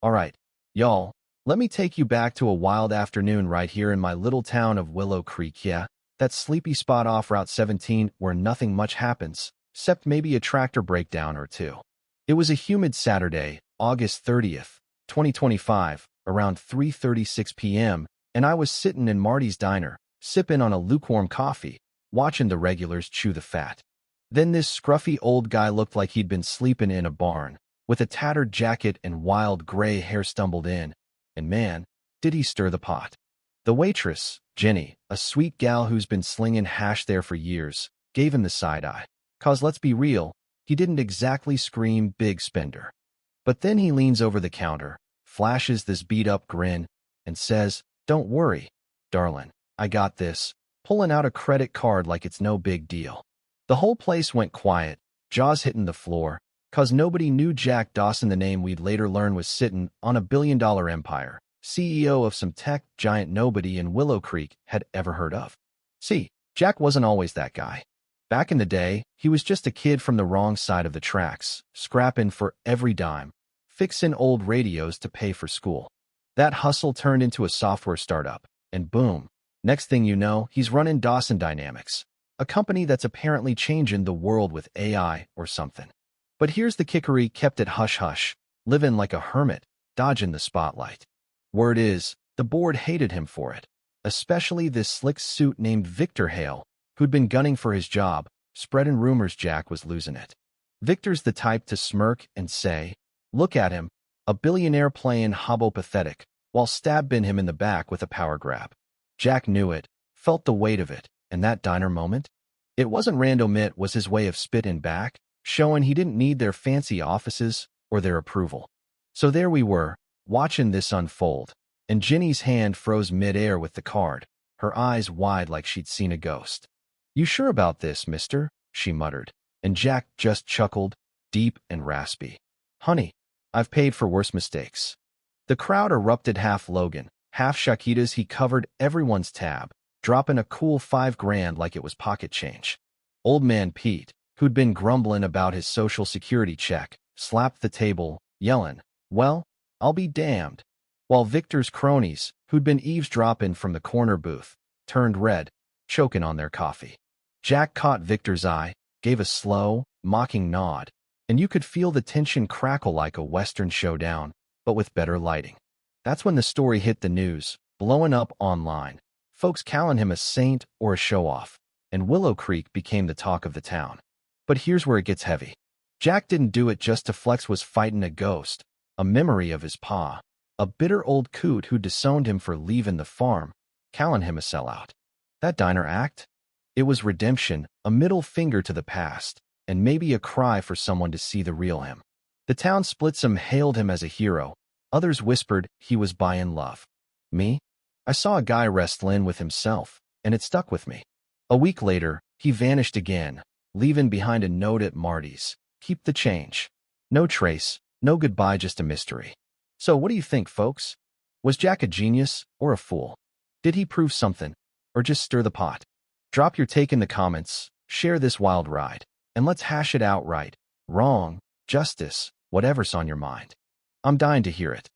Alright, y'all, let me take you back to a wild afternoon right here in my little town of Willow Creek, yeah? That sleepy spot off Route 17 where nothing much happens, except maybe a tractor breakdown or two. It was a humid Saturday, August 30th, 2025, around 3:36 p.m., and I was sitting in Marty's diner, sipping on a lukewarm coffee, watching the regulars chew the fat. Then this scruffy old guy looked like he'd been sleeping in a barn, with a tattered jacket and wild gray hair stumbled in, and man, did he stir the pot. The waitress, Jenny, a sweet gal who's been slinging hash there for years, gave him the side eye. 'Cause let's be real, he didn't exactly scream big spender. But then he leans over the counter, flashes this beat-up grin, and says, "Don't worry, darling, I got this," pulling out a credit card like it's no big deal. The whole place went quiet, jaws hitting the floor, 'cause nobody knew Jack Dawson, the name we'd later learn was sitting on a billion-dollar empire, CEO of some tech giant nobody in Willow Creek had ever heard of. See, Jack wasn't always that guy. Back in the day, he was just a kid from the wrong side of the tracks, scrapping for every dime, fixing old radios to pay for school. That hustle turned into a software startup, and boom, next thing you know, he's running Dawson Dynamics, a company that's apparently changing the world with AI or something. But here's the kicker: he kept it hush-hush, living like a hermit, dodging the spotlight. Word is, the board hated him for it, especially this slick suit named Victor Hale, who'd been gunning for his job, spreading rumors Jack was losing it. Victor's the type to smirk and say, "Look at him, a billionaire playing hobo-pathetic," while stabbing him in the back with a power grab. Jack knew it, felt the weight of it, and that diner moment? It wasn't random, it was his way of spitting back, showing he didn't need their fancy offices or their approval. So there we were, watching this unfold, and Jenny's hand froze mid-air with the card, her eyes wide like she'd seen a ghost. "You sure about this, mister?" she muttered, and Jack just chuckled, deep and raspy. "Honey, I've paid for worse mistakes." The crowd erupted, half Logan, half Shakitas. He covered everyone's tab, dropping a cool $5,000 like it was pocket change. Old man Pete, who'd been grumbling about his social security check, slapped the table, yelling, "Well, I'll be damned," while Victor's cronies, who'd been eavesdropping from the corner booth, turned red, choking on their coffee. Jack caught Victor's eye, gave a slow, mocking nod, and you could feel the tension crackle like a Western showdown, but with better lighting. That's when the story hit the news, blowing up online, folks calling him a saint or a show-off, and Willow Creek became the talk of the town. But here's where it gets heavy. Jack didn't do it just to flex, was fighting a ghost, a memory of his pa, a bitter old coot who disowned him for leaving the farm, calling him a sellout. That diner act? It was redemption, a middle finger to the past, and maybe a cry for someone to see the real him. The town split. Some hailed him as a hero, others whispered he was buying love. Me? I saw a guy wrestling with himself, and it stuck with me. A week later, he vanished again, leaving behind a note at Marty's. "Keep the change." No trace, no goodbye, just a mystery. So what do you think, folks? Was Jack a genius or a fool? Did he prove something, or just stir the pot? Drop your take in the comments, share this wild ride, and let's hash it out: right, wrong, justice, whatever's on your mind. I'm dying to hear it.